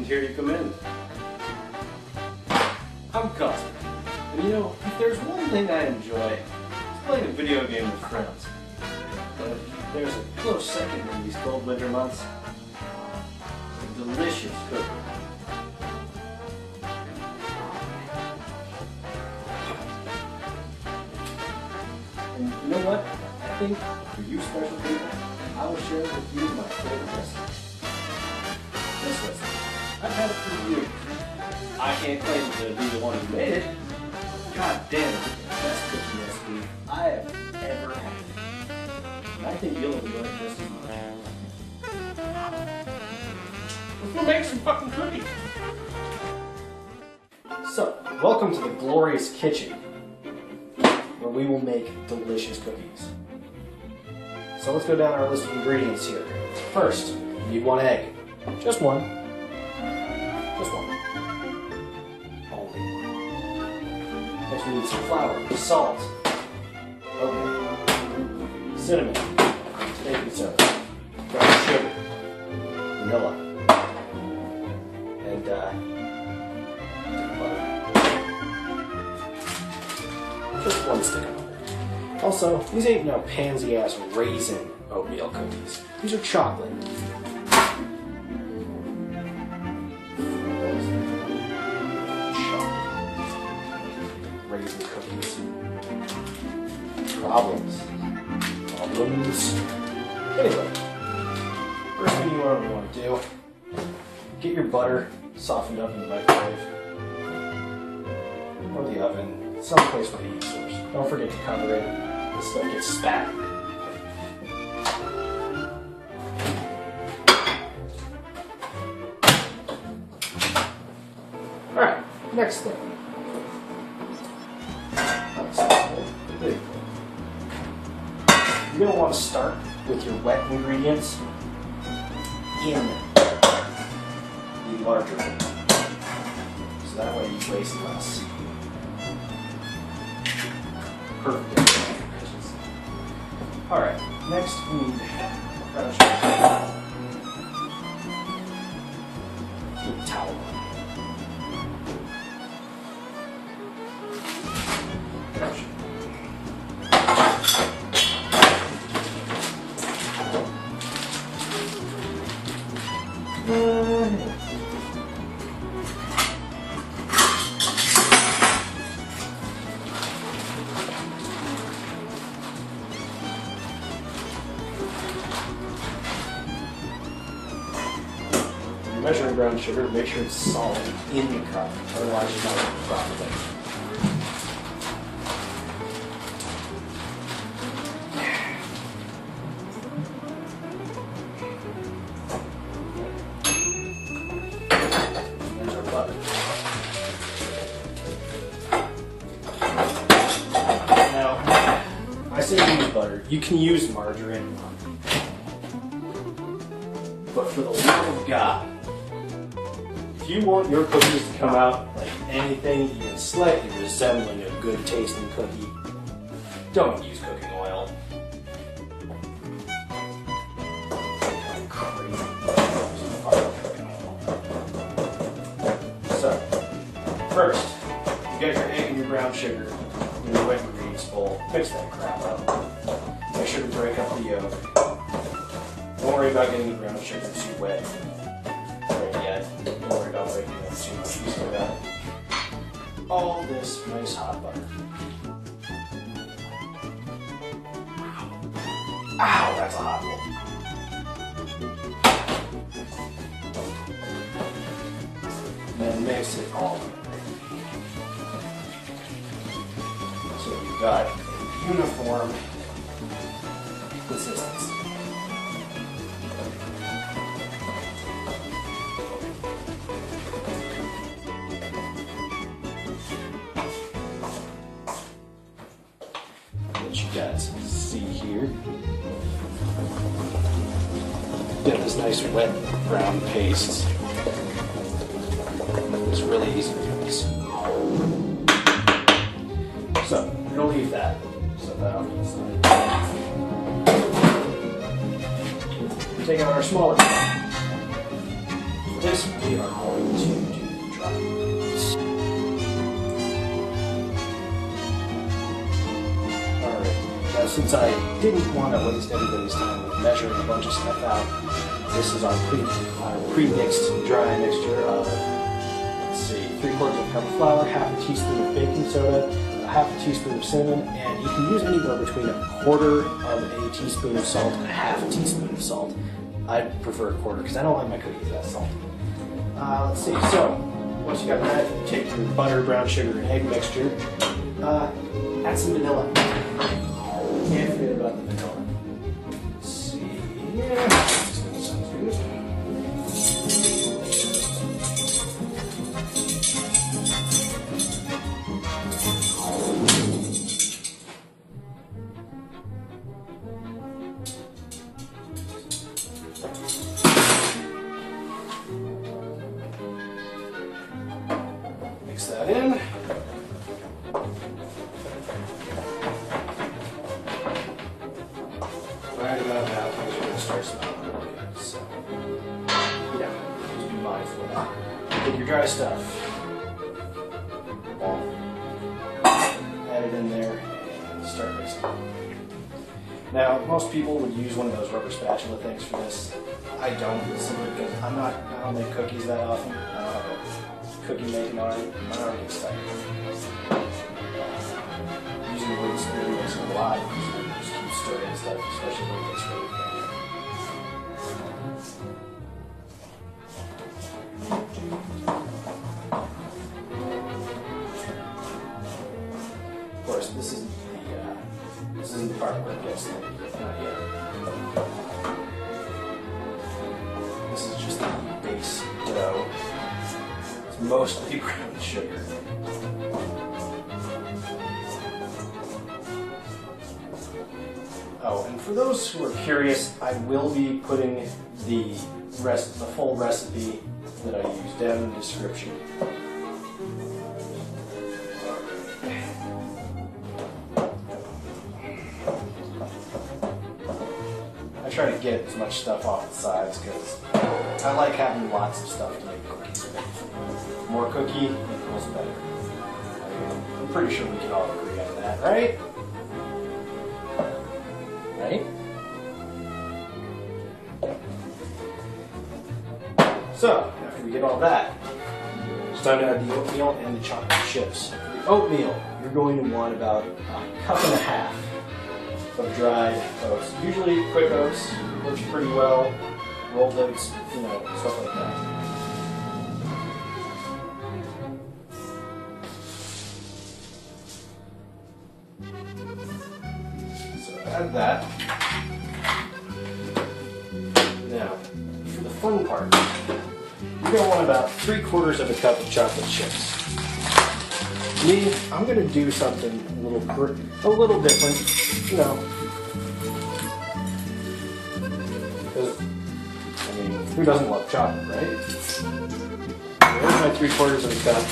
here to commend. I'm Cosmic, and you know, if there's one thing I enjoy, it's playing a video game with friends. But if there's a close second in these cold winter months, a delicious cookie. And you know what? I think for you special people, I will share with you my favorite recipe. This recipe. I've had it for years. I can't claim to be the one who made it. God damn it, it's the best cooking recipe I have ever had. And I think you'll enjoy it just as much. Let's go make some fucking cookies. So, welcome to the glorious kitchen, where we will make delicious cookies. So let's go down our list of ingredients here. First, you need 1 egg. Just one. Just one. Only one. Next we need some flour, salt, oatmeal, cinnamon, baking soda, brown sugar, vanilla, and butter. Just 1 stick of butter. Also, these ain't no pansy-ass raisin oatmeal cookies. These are chocolate. Raisin cookies. Problems. Anyway, first thing you want to do, get your butter softened up in the microwave or the oven, someplace with a heat source. Don't forget to cover it. This stuff gets spat. Alright, next thing. You're going to want to start with your wet ingredients in the larger one. So that way you waste less. Perfect. Alright, next we need brown sugar. Keep a towel. Brown sugar. Measuring brown sugar to make sure it's solid in the cup, otherwise you're not going to properly. There's our butter. Now, I say use butter. You can use margarine, but for the love of God, if you want your cookies to come out like anything even slightly resembling a good tasting cookie, don't use cooking oil. So, first, you got your egg and your brown sugar in your wet ingredients bowl. Mix that crap up. Make sure to break up the yolk. Don't worry about getting the brown sugar too wet. Don't worry about breaking up too much. You still got all this nice hot butter. Ow, that's a hot one. And mix it all in. So you've got a uniform consistency. You guys see here. Get this nice wet brown paste. It's really easy to do this. So we're gonna leave that. Set that off to the side. Take out our smaller pot. this, we are going to do the dry oats. Alright, now since I didn't want to waste everybody's time with measuring a bunch of stuff out, this is our pre-mixed dry mixture of, let's see, 3/4 cup of flour, half a teaspoon of baking soda, half a teaspoon of cinnamon, and you can use anywhere between 1/4 of a teaspoon of salt and a half a teaspoon of salt. I prefer 1/4 because I don't like my cookies that salty. Let's see, so once you got that, take your butter, brown sugar, and egg mixture, add some vanilla. Can't forget about the vanilla. Let's see, yeah, this sounds good. Mix that in. Right about now, things are going to start smelling really good. So, yeah, just be mindful of that. Take your dry stuff, add it in there, and start mixing. Now, most people would use one of those rubber spatula things for this. I don't, simply because I don't make cookies that often. I don't have a cookie making arm. My arm gets stuck. Using the wooden spoon makes it a lot easier to just keep stirring stuff, especially when it gets really thin. Of course, this isn't the part where it gets thick. Not yet. This is just the base dough. It's mostly brown sugar. Oh, and for those who are curious, I will be putting the full recipe that I use down in the description. I try to get as much stuff off the sides because I like having lots of stuff to make cookies with. The more cookie equals better. I'm pretty sure we can all agree on that, right? Right? So, after we get all that, it's time to add the oatmeal and the chocolate chips. For the oatmeal, you're going to want about 1.5 cups of dried oats. Usually quick oats works pretty well. Rolled oats, you know, stuff like that. So add that. Now, for the fun part, you're going to want about 3/4 cup of chocolate chips. Me, I'm going to do something a little different, you know. Because, I mean, who doesn't love chocolate, right? There's my 3/4 cup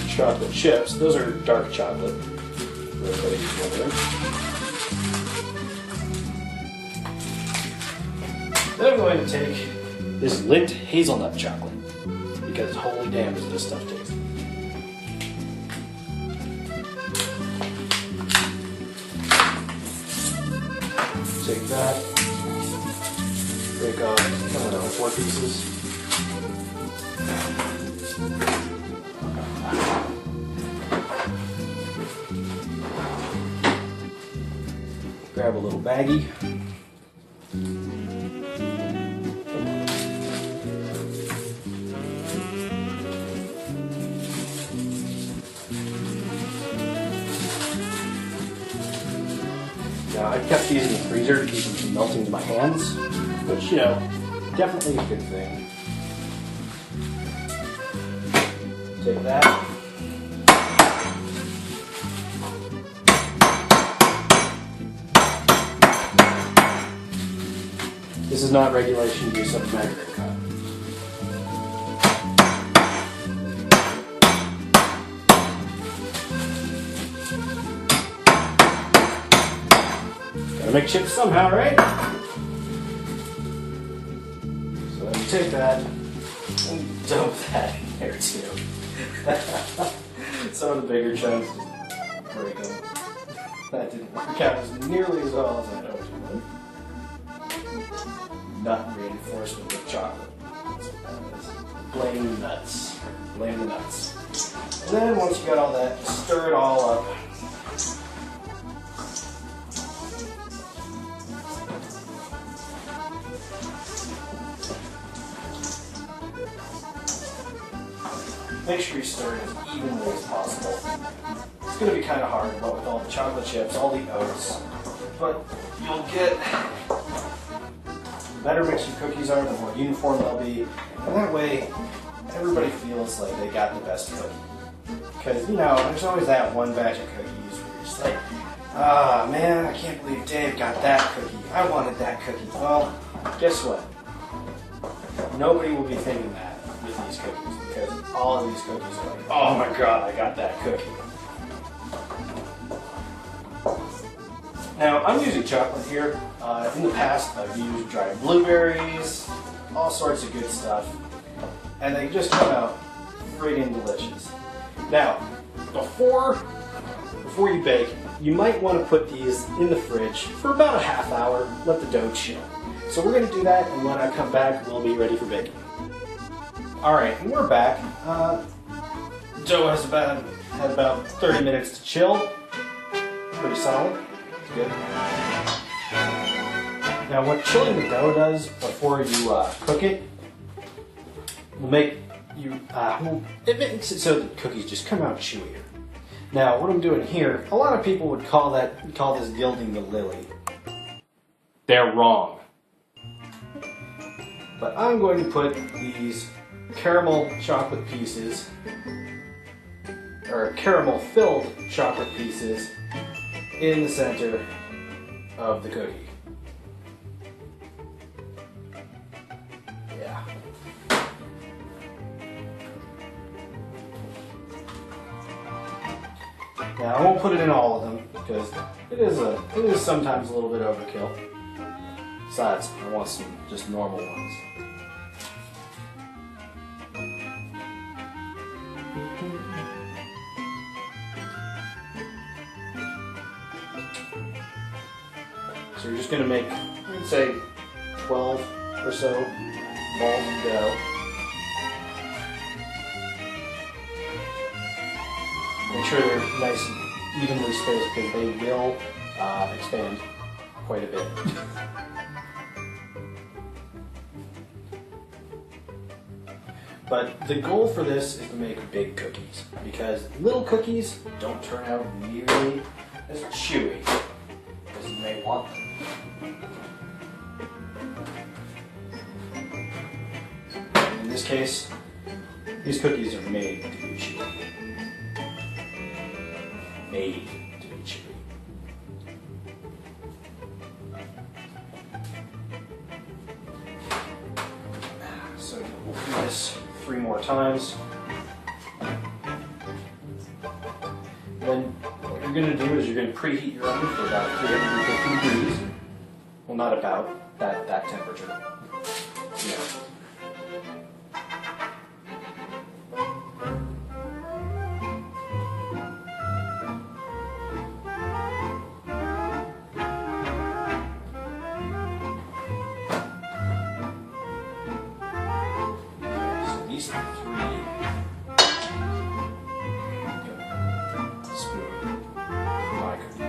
chocolate chips. Those are dark chocolate. For everybody who's wondering. Then I'm going to take this Lindt hazelnut chocolate, because holy damn does this stuff taste. Take that, break off, I don't know, 4 pieces. Grab a little baggie. Now, I've kept these in the freezer to keep them from melting to my hands, which, you know, definitely a good thing. Take that. This is not regulation use of measuring cup. Gotta make chips somehow, right? So that's take that and dump that in there too. Some of the bigger chunks, just break them. That didn't work out as nearly as well as I hoped it would. Nut reinforcement with chocolate. That's what that is. Blame the nuts. Blame the nuts. And then once you got all that, stir it all up. Make sure you stir it as evenly as possible. It's going to be kind of hard, what with all the chocolate chips, all the oats, but you'll get, the better mixed your cookies are, the more uniform they'll be, and that way everybody feels like they got the best cookie. Because, you know, there's always that one batch of cookies where you're just like, ah, man, I can't believe Dave got that cookie. I wanted that cookie. Well, guess what? Nobody will be thinking that with these cookies, because all of these cookies are like, oh my god, I got that cookie. Now, I'm using chocolate here. In the past, I've used dried blueberries, all sorts of good stuff, and they just come out friggin' delicious. Now, before you bake, you might want to put these in the fridge for about a half hour, let the dough chill. So we're going to do that, and when I come back, we'll be ready for baking. Alright, and we're back. Dough has had about 30 minutes to chill. Pretty solid. Good. Now, what chilling the dough does before you cook it will make it makes it so the cookies just come out chewier. Now, what I'm doing here, a lot of people would call this gilding the lily. They're wrong. But I'm going to put these caramel chocolate pieces, or caramel filled chocolate pieces, in the center of the cookie. Yeah. Now I won't put it in all of them because it is sometimes a little bit overkill. Besides, I want some just normal ones. So you're just going to make, I'd say, 12 or so balls of dough. Make sure they're nice and evenly spaced because they will expand quite a bit. But the goal for this is to make big cookies because little cookies don't turn out nearly as chewy as you may want them. In this case, these cookies are made to be chewy. Made to be chewy. So we'll do this 3 more times. Then what you're going to do is you're going to preheat your oven for about 350 degrees. Well, not about, that temperature. Yeah. These 3 spoon my cookie.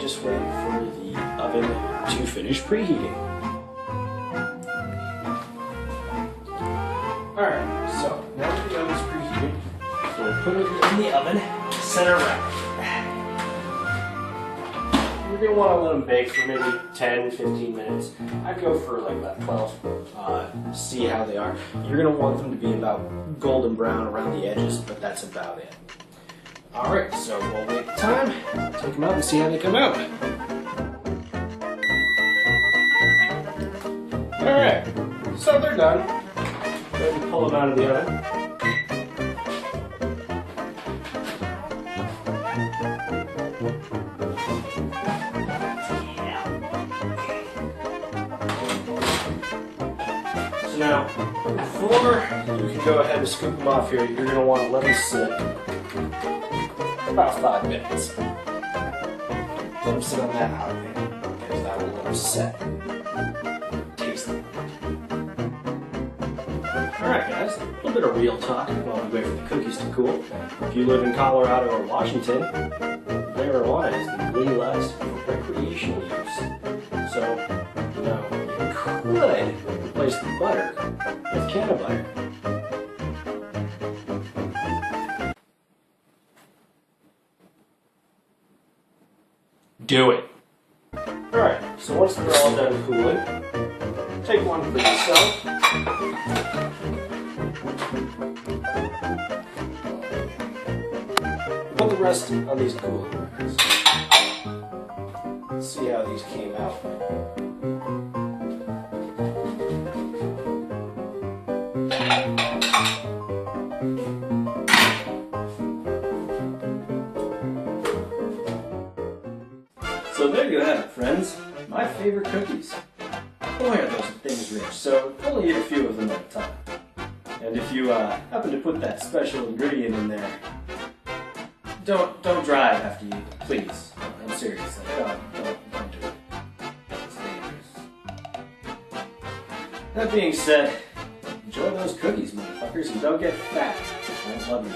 just wait for the oven to finish preheating. Alright, so now that the oven's preheated, we'll put it in the oven, center right. You're going to want to let them bake for maybe 10-15 minutes. I'd go for like about 12. See how they are. You're going to want them to be about golden brown around the edges, but that's about it. Alright, so we'll wait the time, take them out and see how they come out. Alright, so they're done. Go ahead and pull them out of the oven. So now, before you can go ahead and scoop them off here, you're going to want to let them sit about 5 minutes. Let them sit on that hot pan, because that will let them set. Taste them. Alright guys, a little bit of real talk while we wait for the cookies to cool. If you live in Colorado or Washington, marijuana has been legalized for recreational use. So, you know, you could replace the butter with canna butter. Do it. Alright, so once they're all done cooling, take one for yourself. Put the rest on these cooling bars. Let's see how these came out. So there you have it, friends. My favorite cookies. Boy, are those things rich. So only eat a few of them at a time. And if you happen to put that special ingredient in there, don't drive after you eat it, please. I'm serious. Don't do it. It's dangerous. That being said, enjoy those cookies, motherfuckers, and don't get fat. I love you.